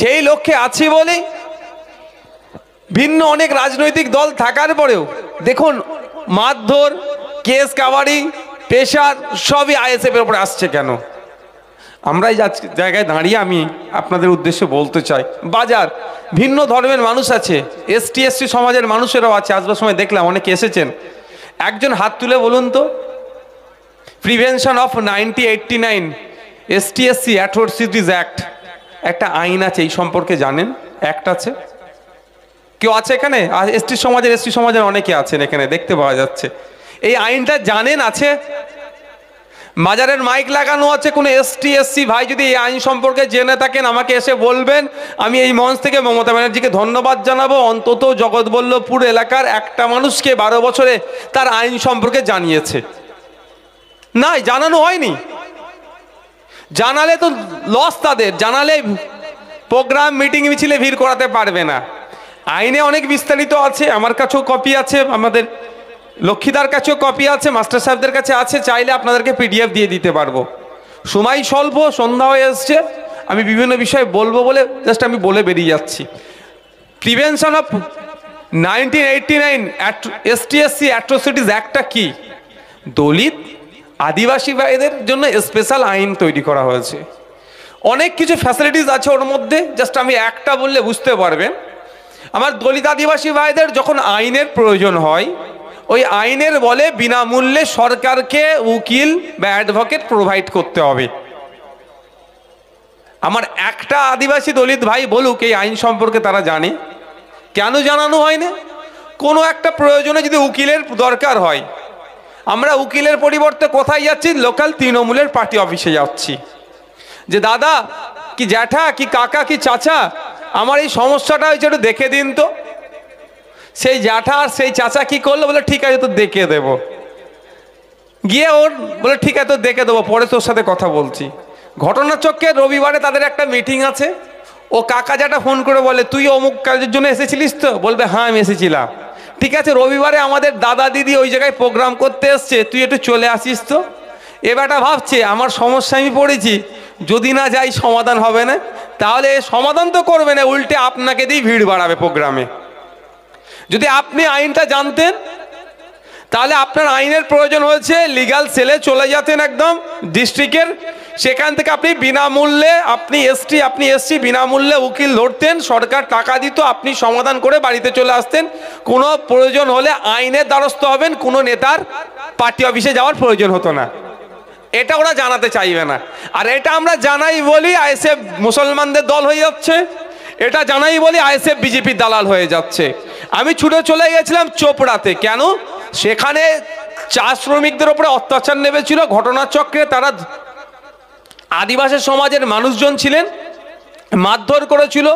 সেই লক্ষ্যে আছি বলেই ভিন্ন অনেক রাজনৈতিক দল থাকার পরেও দেখুন মারধর, কেস কাবাডি, প্রেশার সবই আইএসএফ এর উপরে আসছে কেন? আমরা এই জায়গায় দাঁড়িয়ে আমি আপনাদের উদ্দেশ্যে বলতে চাই, বাজার ভিন্ন ধর্মের মানুষ আছে, এসটি এসসি সমাজের মানুষেরাও আছে। আসবার সময় দেখলাম অনেকে এসেছেন। একজন হাত তুলে বলুন তো, prevention of 1989 ST SC atrocities act একটা আইন আছে, এই সম্পর্কে জানেন? অ্যাক্ট আছে, কেউ আছে এখানে? এসটি সমাজের অনেকে আছেন এখানে, দেখতে পাওয়া যাচ্ছে। এই আইনটা জানেন আছে? বাজারের মাইক লাগানো আছে। কোনো এসটি এসসি ভাই যদি এই আইন সম্পর্কে জেনে থাকেন আমাকে এসে বলবেন। আমি এই মঞ্চ থেকে মমতা ব্যানার্জিকে ধন্যবাদ জানাবো, অন্তত জগৎবল্লভপুর এলাকার একটা মানুষকে 12 বছরে তার আইন সম্পর্কে জানিয়েছে। নাই, জানানো হয়নি। জানালে তো লস তাদের, জানালে প্রোগ্রাম মিটিং মিছিলে ভিড় করাতে পারবে না। আইনে অনেক বিস্তারিত আছে, আমার কাছেও কপি আছে, আমাদের লক্ষ্মীদার কাছেও কপি আছে, মাস্টার সাহেবদের কাছে আছে, চাইলে আপনাদেরকে পিডিএফ দিয়ে দিতে পারবো। সময় স্বল্প, সন্ধ্যা হয়ে এসছে, আমি বিভিন্ন বিষয়ে বলবো বলে জাস্ট আমি বলে বেরিয়ে যাচ্ছি। Prevention of 1989 ST SC atrocities অ্যাক্টটা কি? দলিত আদিবাসী ভাইদের জন্য স্পেশাল আইন তৈরি করা হয়েছে। অনেক কিছু ফ্যাসিলিটিস আছে ওর মধ্যে, জাস্ট আমি একটা বললে বুঝতে পারবেন। আমার দলিত আদিবাসী ভাইদের যখন আইনের প্রয়োজন হয়, ওই আইনের বলে বিনামূল্যে সরকারকে উকিল বা অ্যাডভোকেট প্রোভাইড করতে হবে। আমার একটা আদিবাসী দলিত ভাই বলুক এই আইন সম্পর্কে তারা জানে? কেন জানানো হয় না? কোনো একটা প্রয়োজনে যদি উকিলের দরকার হয়, আমরা উকিলের পরিবর্তে কোথায় যাচ্ছি? লোকাল তৃণমূলের পার্টি অফিসে যাচ্ছি, যে দাদা কি জ্যাঠা কি কাকা কি চাচা আমার এই সমস্যাটা হয়েছে, একটু দেখে দিন তো। সেই জ্যাঠা আর সেই চাচা কি করলো? বলে ঠিক আছে তো দেখে দেবো। গিয়ে ওর বলে ঠিক আছে তো দেখে দেবো, পরে তোর সাথে কথা বলছি। ঘটনাচক্রে রবিবারে তাদের একটা মিটিং আছে। ও কাকা জ্যাঠা ফোন করে বলে তুই অমুক কাজের জন্য এসেছিলিস তো? বলবে হ্যাঁ আমি এসেছিলাম। ঠিক আছে, রবিবারে আমাদের দাদা দিদি ওই জায়গায় প্রোগ্রাম করতে এসছে, তুই একটু চলে আসিস তো। এ বেটা ভাবছে আমার সমস্যা আমি পড়েছি, যদি না যাই সমাধান হবে না। তাহলে সমাধান তো করবে না, উল্টে আপনাকে দিয়ে ভিড় বাড়াবে প্রোগ্রামে। যদি আপনি আইনটা জানতেন তাহলে আপনার আইনের প্রয়োজন হয়েছে লিগ্যাল সেলে চলে যেতেন একদম ডিস্ট্রিক্টের, সেখান থেকে আপনি বিনামূল্যে, আপনি এসসি বিনামূল্যে উকিল ধরতেন, সরকার টাকা দিত, আপনি সমাধান করে বাড়িতে চলে আসতেন। কোনো প্রয়োজন হলে আইনের দ্বারস্থ হবেন, কোনো নেতার পার্টি অফিসে যাওয়ার প্রয়োজন হতো না। এটা ওরা জানাতে চাইবে না। আর এটা আমরা জানাই বলি আইএসএফ মুসলমানদের দল হয়ে যাচ্ছে, এটা জানাই বলি আইএসএফ বিজেপির দালাল হয়ে যাচ্ছে। আমি ছুটে চলে গেছিলাম চোপড়াতে। কেন? সেখানে চা শ্রমিকদের উপরে অত্যাচার নেমেছিল। ঘটনাচক্রে তারা আদিবাসী সমাজের মানুষজন ছিলেন, মারধর করেছিল,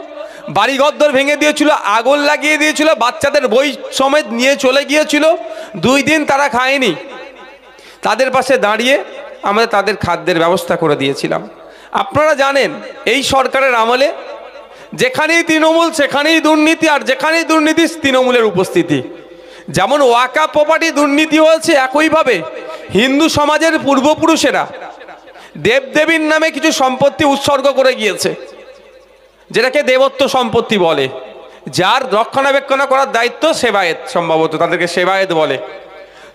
বাড়িঘর ভেঙে দিয়েছিল, আগুন লাগিয়ে দিয়েছিল, বাচ্চাদের বই সমেত নিয়ে চলে গিয়েছিল। 2 দিন তারা খায়নি। তাদের পাশে দাঁড়িয়ে আমরা তাদের খাদ্যের ব্যবস্থা করে দিয়েছিলাম। আপনারা জানেন এই সরকারের আমলে যেখানেই তৃণমূল সেখানেই দুর্নীতি, আর যেখানেই দুর্নীতি তৃণমূলের উপস্থিতি। যেমন ওয়াকাফ প্রপার্টি দুর্নীতি হয়েছে, একইভাবে হিন্দু সমাজের পূর্বপুরুষেরা দেবদেবীর নামে কিছু সম্পত্তি উৎসর্গ করে গিয়েছে, যেটাকে দেবত্ব সম্পত্তি বলে। যার রক্ষণাবেক্ষণ করার দায়িত্ব সেবায়েত, সম্ভবত তাদেরকে সেবায়েত বলে।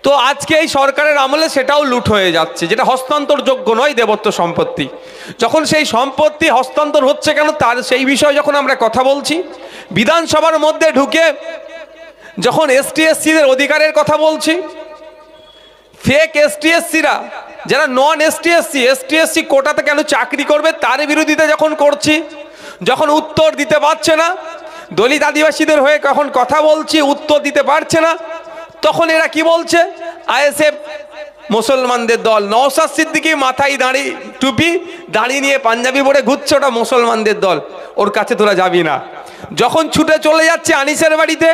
তো আজকে এই সরকারের আমলে সেটাও লুট হয়ে যাচ্ছে, যেটা হস্তান্তরযোগ্য নয় দেবত্ব সম্পত্তি। যখন সেই সম্পত্তি হস্তান্তর হচ্ছে কেন তার সেই বিষয়ে যখন আমরা কথা বলছি, বিধানসভার মধ্যে ঢুকে যখন এসটি এসসিদের অধিকারের কথা বলছি, ফেক এসটি এসসিরা যারা নন এসটি এসসি কোটাতে কেন চাকরি করবে তার বিরোধিতা যখন করছি, যখন উত্তর দিতে পারছে না, দলিত আদিবাসীদের হয়ে কখন কথা বলছি উত্তর দিতে পারছে না, তখন এরা কি বলছে? আইএসএফ মুসলমানদের দল। নওশাদ সিদ্দিকী মাথায় দাঁড়ি টুপি দাঁড়িয়ে নিয়ে পাঞ্জাবি পরে ঘুরছে, ওটা মুসলমানদের দল, ওর কাছে তোরা যাবি না। যখন ছুটে চলে যাচ্ছে আনিসের বাড়িতে,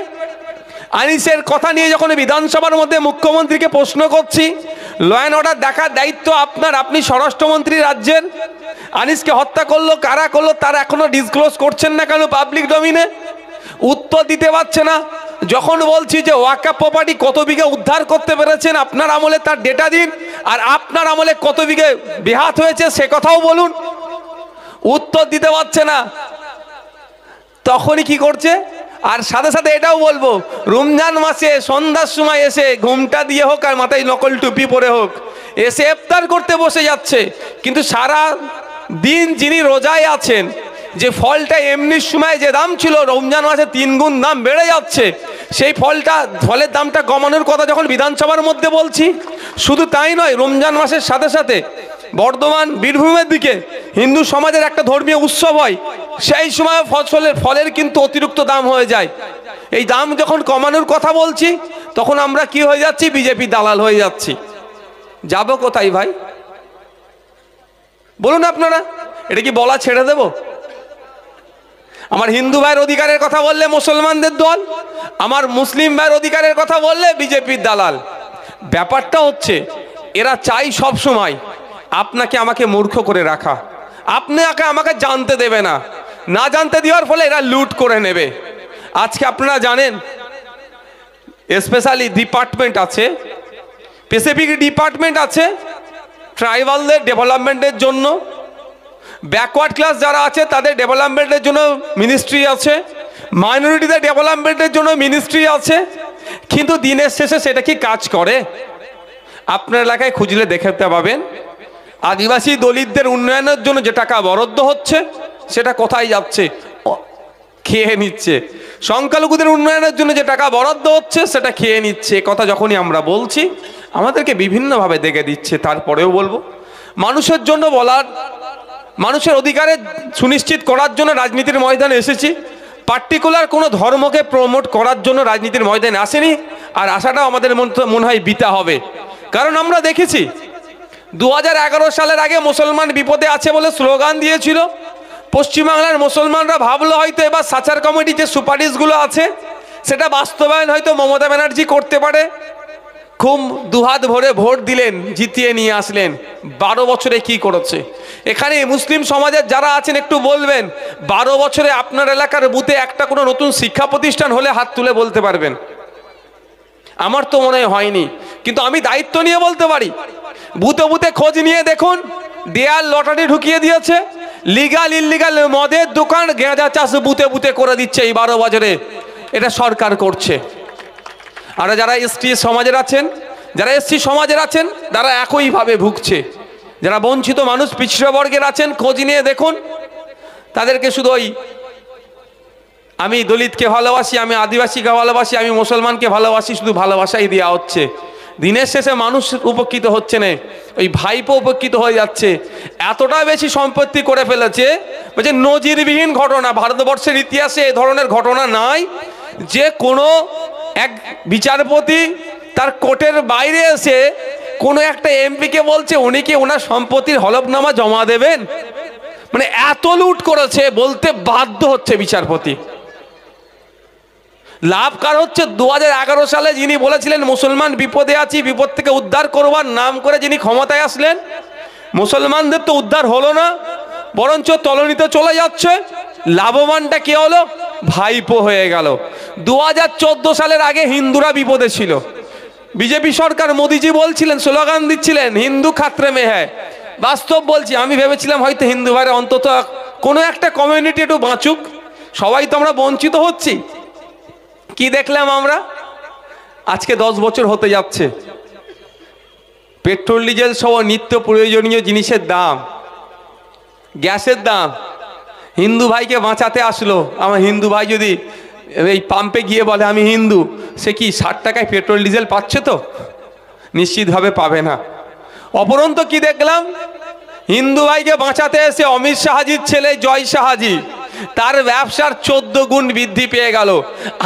আনিসের কথা নিয়ে যখন বিধানসভার মধ্যে মুখ্যমন্ত্রীকে প্রশ্ন করছি, ল অ্যান্ড অর্ডার দেখার দায়িত্ব আপনার, আপনি স্বরাষ্ট্রমন্ত্রী রাজ্যের, আনিসকে হত্যা করলো কারা করলো তার এখনো ডিসক্লোজ করছেন না কেন পাবলিক ডোমিনে? উত্তর দিতে পারছে না। যখন বলছি যে ওয়াকাফ প্রপার্টি কত বিঘে উদ্ধার করতে পেরেছেন আপনার আমলে তার ডেটা দিন, আর আপনার আমলে কত বিঘে বেহাত হয়েছে সে কথাও বলুন, উত্তর দিতে পারছে না। তখনই কি করছে। আর সাথে সাথে এটাও বলবো, রমজান মাসে সন্ধ্যার সময় এসে ঘুমটা দিয়ে হোক আর মাথায় নকল টুপি পরে হোক এসে ইফতার করতে বসে যাচ্ছে, কিন্তু সারা দিন যিনি রোজায় আছেন, যে ফলটা এমনি সময় যে দাম ছিল রমজান মাসে 3 গুণ দাম বেড়ে যাচ্ছে, সেই ফলের দামটা কমানোর কথা যখন বিধানসভার মধ্যে বলছি, শুধু তাই নয়, রমজান মাসের সাথে সাথে বর্ধমান বীরভূমের দিকে হিন্দু সমাজের একটা ধর্মীয় উৎসব হয়, সেই সময় ফলের কিন্তু অতিরিক্ত দাম হয়ে যায়। এই দাম যখন কমানোর কথা বলছি তখন আমরা কি হয়ে যাচ্ছি, বিজেপি দালাল হয়ে যাচ্ছি। যাব কোথায় ভাই বলুন আপনারা? এটা কি বলা ছেড়ে দেব? আমার হিন্দু ভাইয়ের অধিকারের কথা বললে মুসলমানদের দল, আমার মুসলিম ভাইয়ের অধিকারের কথা বললে বিজেপির দালাল। ব্যাপারটা হচ্ছে এরা চাই সব সময় আপনাকে আমাকে মূর্খ করে রাখা, আপনাকে আমাকে জানতে দেবে না, না জানতে দেওয়ার ফলে এরা লুট করে নেবে। আজকে আপনারা জানেন স্পেশালি ডিপার্টমেন্ট আছে, স্পেসিফিক ডিপার্টমেন্ট আছে ট্রাইবালদের ডেভেলপমেন্টের জন্য, ব্যাকওয়ার্ড ক্লাস যারা আছে তাদের ডেভেলপমেন্টের জন্য মিনিস্ট্রি আছে, মাইনরিটিদের ডেভেলপমেন্টের জন্য মিনিস্ট্রি আছে, কিন্তু দিনের শেষে সেটা কি কাজ করে? আপনার এলাকায় খুঁজলে দেখতে পাবেন আদিবাসী দলিতদের উন্নয়নের জন্য যে টাকা বরাদ্দ হচ্ছে সেটা কোথায় যাচ্ছে? খেয়ে নিচ্ছে। সংখ্যালঘুদের উন্নয়নের জন্য যে টাকা বরাদ্দ হচ্ছে সেটা খেয়ে নিচ্ছে। কথা যখনই আমরা বলছি আমাদেরকে বিভিন্নভাবে দেখে দিচ্ছে। তারপরেও বলবো, মানুষের জন্য বলার, মানুষের অধিকারে সুনিশ্চিত করার জন্য রাজনীতির ময়দানে এসেছি, পার্টিকুলার কোনো ধর্মকে প্রমোট করার জন্য রাজনীতির ময়দানে আসেনি। আর আশাটাও আমাদের মনে হয় বিতা হবে, কারণ আমরা দেখেছি 2011 সালের আগে মুসলমান বিপদে আছে বলে স্লোগান দিয়েছিল। পশ্চিমবাংলার মুসলমানরা ভাবলো হয়তো এবার সাচার কমিটি যে সুপারিশগুলো আছে সেটা বাস্তবায়ন হয়তো মমতা ব্যানার্জি করতে পারে। খুব দুহাত ভরে ভোট দিলেন, জিতিয়ে নিয়ে আসলেন। 12 বছরে কি করেছে? এখানে মুসলিম সমাজের যারা আছেন একটু বলবেন, 12 বছরে আপনার এলাকার বুথে একটা কোনো নতুন শিক্ষা প্রতিষ্ঠান হলে হাত তুলে বলতে পারবেন? আমার তো মনে হয়নি, কিন্তু আমি দায়িত্ব নিয়ে বলতে পারি, বুথে বুথে খোঁজ নিয়ে দেখুন, দেয়াল লটারি ঢুকিয়ে দিয়েছে, লিগাল ইলিগাল মদের দোকান, গাঁজা চাষ বুথে বুথে করে দিচ্ছে এই 12 বছরে। এটা সরকার করছে। আর যারা এসটি সমাজের আছেন, যারা এসসি সমাজের আছেন তারা একইভাবে ভুগছে। যারা বঞ্চিত মানুষ, পিছড়ে বর্গের আছেন, খোঁজ নিয়ে দেখুন, তাদেরকে শুধু ওই আমি দলিতকে ভালোবাসি, আমি আদিবাসীকে ভালোবাসি, আমি মুসলমানকে ভালোবাসি, শুধু ভালোবাসাই দেওয়া হচ্ছে। দিনের শেষে মানুষ উপকৃত হচ্ছে না, ওই ভাইপো উপকৃত হয়ে যাচ্ছে। এতটা বেশি সম্পত্তি করে ফেলেছে, বলছে নজিরবিহীন ঘটনা, ভারতবর্ষের ইতিহাসে এ ধরনের ঘটনা নাই যে কোনো এক বিচারপতি তার কোর্টের বাইরে এসে কোনো একটা এমপিকে বলছে উনি কি ওনার সম্পত্তির হলফনামা জমা দেবেন। মানে এত লুট করেছে বলতে বাধ্য হচ্ছে বিচারপতি। লাভ কার হচ্ছে? 2011 সালে যিনি বলেছিলেন মুসলমান বিপদে আছি, বিপদ থেকে উদ্ধার করবার নাম করে যিনি ক্ষমতায় আসলেন, মুসলমানদের তো উদ্ধার হলো না, বরঞ্চ তলানিতে চলে যাচ্ছে। লাভবানটা কে হলো? ভাইপো হয়ে গেল। 2014 সালের আগে হিন্দুরা বিপদে ছিল, বিজেপি সরকার, মোদিজি বলছিলেন, স্লোগান দিচ্ছিলেন হিন্দু খাতরে মে হ্যায়। বাস্তব বলছি, আমি ভেবেছিলাম হয়তো হিন্দু ভাইরা অন্তত কোনো একটা কমিউনিটি একটু বাঁচুক, সবাই তো আমরা বঞ্চিত হচ্ছি। কি দেখলাম আমরা? আজকে 10 বছর হতে যাচ্ছে, পেট্রোল ডিজেল সহ নিত্য প্রয়োজনীয় জিনিসের দাম, গ্যাসের দাম, হিন্দু ভাইকে বাঁচাতে আসলো। আমার হিন্দু ভাই যদি এই পাম্পে গিয়ে বলে আমি হিন্দু, সে কি 60 টাকায় পেট্রোল ডিজেল পাচ্ছে? তো নিশ্চিতভাবে পাবে না। অপরন্ত কি দেখলাম? হিন্দু ভাইকে বাঁচাতে এসে অমিত শাহজির ছেলে জয় শাহজি, তার ব্যবসার 14 গুণ বৃদ্ধি পেয়ে গেল।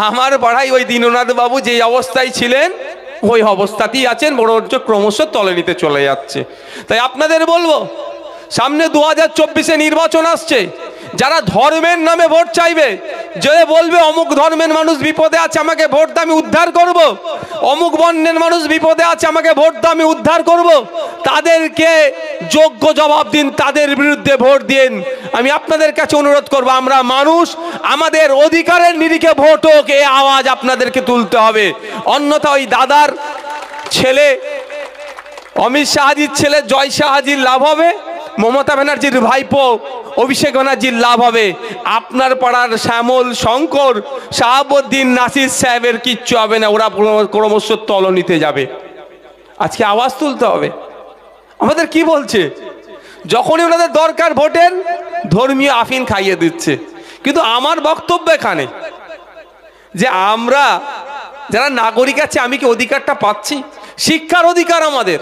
আমার পাড়ায় ওই দীননাথ বাবু যেই অবস্থায় ছিলেন ওই অবস্থাতেই আছেন, বরঞ্চ ক্রমশ তলানিতে চলে যাচ্ছে। তাই আপনাদের বলবো, সামনে 2024-এ নির্বাচন আসছে, যারা ধর্মের নামে ভোট চাইবে, যে বলবে অমুক ধর্মের মানুষ বিপদে আছে আমাকে ভোট দাও আমি উদ্ধার করব, অমুক বর্ণের মানুষ বিপদে আছে আমাকে ভোট দাও আমি উদ্ধার করব, তাদেরকে যোগ্য জবাব দিন, তাদের বিরুদ্ধে ভোট দিন। আমি আপনাদের কাছে অনুরোধ করব, আমরা মানুষ, আমাদের অধিকারের নিরিখে ভোট হোক, এই আওয়াজ আপনাদেরকে তুলতে হবে। অন্যথা ওই দাদার ছেলে অমিত শাহজির ছেলে জয় শাহজির লাভ হবে, মমতা ব্যানার্জির ভাইপো অভিষেক ব্যানার্জির লাভ হবে, আপনার পাড়ার শ্যামল, শঙ্কর, শাহাবুদ্দিন, নাসির সাহেবের কিচ্ছু হবে না, ওরা ক্রমশ তলনিতে যাবে। আজকে আওয়াজ তুলতে হবে। আমাদের কি বলছে, যখনই ওনাদের দরকার ভোটের, ধর্মীয় আফিন খাইয়ে দিচ্ছে। কিন্তু আমার বক্তব্য এখানে যে আমরা যারা নাগরিক আছে, আমি কি অধিকারটা পাচ্ছি? শিক্ষার অধিকার আমাদের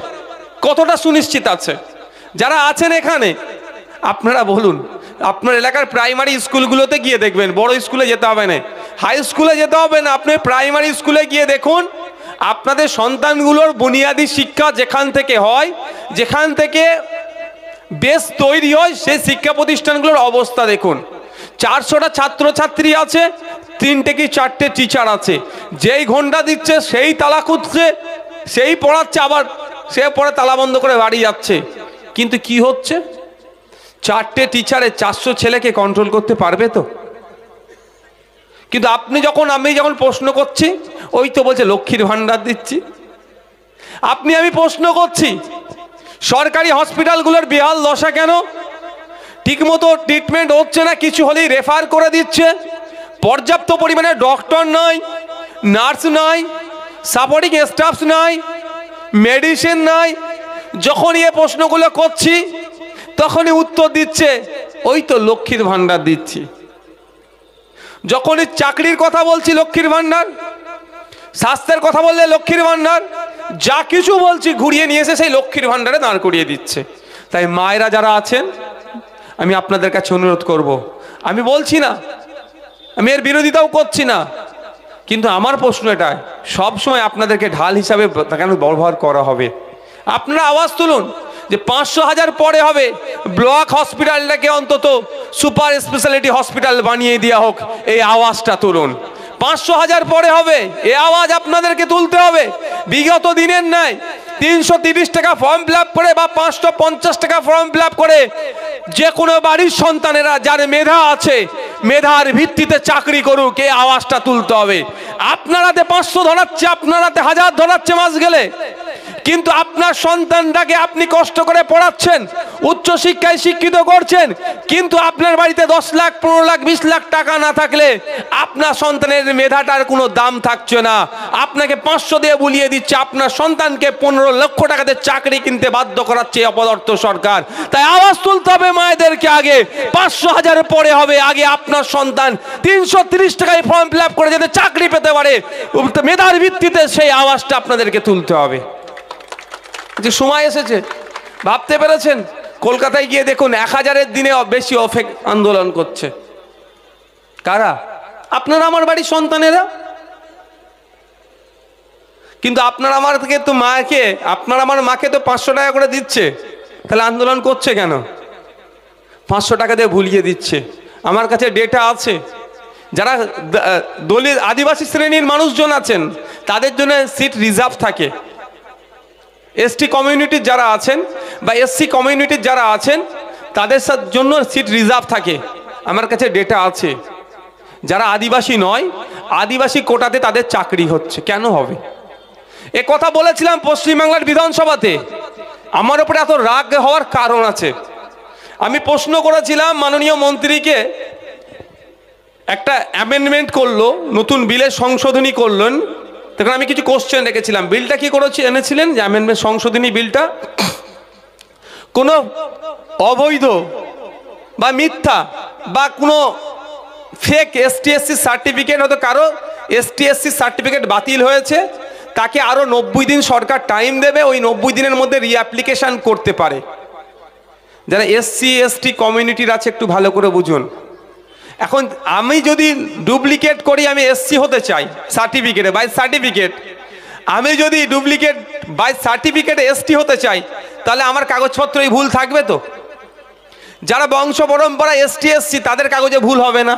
কতটা সুনিশ্চিত আছে? যারা আছেন এখানে আপনারা বলুন, আপনার এলাকার প্রাইমারি স্কুলগুলোতে গিয়ে দেখবেন, বড় স্কুলে যেতে হবে না, হাই স্কুলে যেতে হবে না, আপনি প্রাইমারি স্কুলে গিয়ে দেখুন আপনাদের সন্তানগুলোর বুনিয়াদী শিক্ষা যেখান থেকে হয়, যেখান থেকে বেশ তৈরি হয়, সেই শিক্ষা প্রতিষ্ঠানগুলোর অবস্থা দেখুন। 400টা ছাত্রছাত্রী আছে, 3টে কি 4টে টিচার আছে, যেই ঘন্টা দিচ্ছে সেই তালা খুঁজছে, সেই পড়াচ্ছে, আবার সে পরে তালা বন্ধ করে বাড়ি যাচ্ছে। কিন্তু কি হচ্ছে, 4টে টিচারে 400 ছেলেকে কন্ট্রোল করতে পারবে তো? কিন্তু আমি যখন প্রশ্ন করছি, ওই তো বলছে লক্ষ্মীর ভান্ডার দিচ্ছি। আমি প্রশ্ন করছি, সরকারি হসপিটালগুলোর বেহাল দশা কেন? ঠিকমতো ট্রিটমেন্ট হচ্ছে না, কিছু হলেই রেফার করে দিচ্ছে, পর্যাপ্ত পরিমাণে ডক্টর নাই, নার্স নাই, সাপোর্টিং স্টাফস নাই, মেডিসিন নাই। যখনই এ প্রশ্নগুলো করছি তখনই উত্তর দিচ্ছে ওই তো লক্ষ্মীর ভান্ডার দিচ্ছি। যখনই চাকরির কথা বলছি লক্ষ্মীর ভান্ডার, স্বাস্থ্যের কথা বললে লক্ষ্মীর ভান্ডার, যা কিছু বলছি ঘুরিয়ে নিয়ে এসে সেই লক্ষ্মীর ভান্ডারে দাঁড় করিয়ে দিচ্ছে। তাই মায়েরা যারা আছেন, আমি আপনাদের কাছে অনুরোধ করব, আমি বলছি না, আমি এর বিরোধিতাও করছি না, কিন্তু আমার প্রশ্ন এটা, সবসময় আপনাদেরকে ঢাল হিসাবে কেন ব্যবহার করা হবে? আপনারা আওয়াজ তুলুন যে 500,000 পরে হবে, ব্লক হসপিটালটাকে অন্তত সুপার স্পেশালিটি হসপিটাল বানিয়ে দেওয়া হোক, এই আওয়াজটা তুলুন। 500,000 পরে হবে, এই আওয়াজ আপনাদেরকে তুলতে হবে। বিগত দিনের ন্যায় 330 টাকা ফর্ম ফিল আপ করে বা 550 টাকা ফর্ম ফিল আপ করে যে কোনো বাড়ির সন্তানেরা যার মেধা আছে, মেধার ভিত্তিতে চাকরি করুক, এই আওয়াজটা তুলতে হবে। আপনারাতে 500 ধরাচ্ছে, আপনারাতে 1000 ধরাচ্ছে মাস গেলে, কিন্তু আপনার সন্তানটাকে আপনি কষ্ট করে পড়াচ্ছেন, উচ্চশিক্ষায় শিক্ষিত করছেন, কিন্তু আপনার বাড়িতে 10 লাখ, 15 লাখ, 20 লাখ টাকা না থাকলে আপনার সন্তানের মেধাটার কোনো দাম থাকছে না। আপনাকে 500 দিয়ে বুলিয়ে দিচ্ছে, আপনার সন্তানকে 15 লক্ষ টাকাতে চাকরি কিনতে বাধ্য করাচ্ছে অপদার্থ সরকার। তাই আওয়াজ তুলতে হবে মায়েদেরকে, আগে 500,000 পরে হবে, আগে আপনার সন্তান 330 টাকায় ফর্ম ফিল আপ করে যাতে চাকরি পেতে পারে, মেধার ভিত্তিতে সেই আওয়াজটা আপনাদেরকে তুলতে হবে। যে সময় এসেছে, ভাবতে পেরেছেন? কলকাতায় গিয়ে দেখুন 1000-এর দিনে বেশি অফেক আন্দোলন করছে। কারা? আপনারা আমার বাড়ির সন্তানেরা। কিন্তু আপনার আমার থেকে তো মাকে, আপনার আমার মাকে তো 500 টাকা করে দিচ্ছে, তাহলে আন্দোলন করছে কেন? 500 টাকা দিয়ে ভুলিয়ে দিচ্ছে। আমার কাছে ডেটা আছে, যারা দলিত আদিবাসী শ্রেণীর মানুষজন আছেন তাদের জন্য সিট রিজার্ভ থাকে, এসটি কমিউনিটির যারা আছেন বা এসসি কমিউনিটির যারা আছেন তাদের জন্য সিট রিজার্ভ থাকে। আমার কাছে ডেটা আছে। যারা আদিবাসী নয়, আদিবাসী কোটাতে তাদের চাকরি হচ্ছে, কেন হবে? এ কথা বলেছিলাম পশ্চিমবাংলার বিধানসভাতে। আমার উপরে এত রাগ হওয়ার কারণ আছে। আমি প্রশ্ন করেছিলাম মাননীয় মন্ত্রীকে, একটা অ্যামেন্ডমেন্ট করলো, নতুন বিলের সংশোধনী করলেন, তখন আমি কিছু কোশ্চেন রেখেছিলাম। বিলটা কি এনেছিলেন যে অ্যামেন্ডমেন্ট সংশোধনী বিলটা কোনো অবৈধ বা মিথ্যা বা কোনো ফেক ST/SC সার্টিফিকেট, হয়তো কারো ST/SC সার্টিফিকেট বাতিল হয়েছে, তাকে আরও 90 দিন সরকার টাইম দেবে, ওই 90 দিনের মধ্যে রিঅ্যাপ্লিকেশান করতে পারে। যারা SC/ST কমিউনিটির আছে একটু ভালো করে বুঝুন। এখন আমি যদি ডুপ্লিকেট করি, আমি SC হতে চাই সার্টিফিকেটে, বাই সার্টিফিকেট, আমি যদি ডুপ্লিকেট বাই সার্টিফিকেটে ST হতে চাই, তাহলে আমার কাগজপত্রই ভুল থাকবে তো? যারা বংশ পরম্পরা ST/SC তাদের কাগজে ভুল হবে না,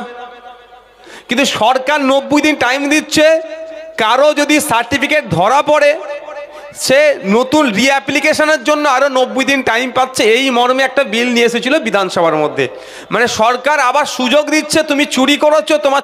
কিন্তু সরকার 90 দিন টাইম দিচ্ছে। কারো যদি সার্টিফিকেট ধরা পড়ে, সে নতুন রিঅ্যাপ্লিকেশনের জন্য আরও 90 দিন টাইম পাচ্ছে। এই মর্মে একটা বিল নিয়ে এসেছিল বিধানসভার মধ্যে। মানে সরকার আবার সুযোগ দিচ্ছে, তুমি চুরি করেছো, তোমার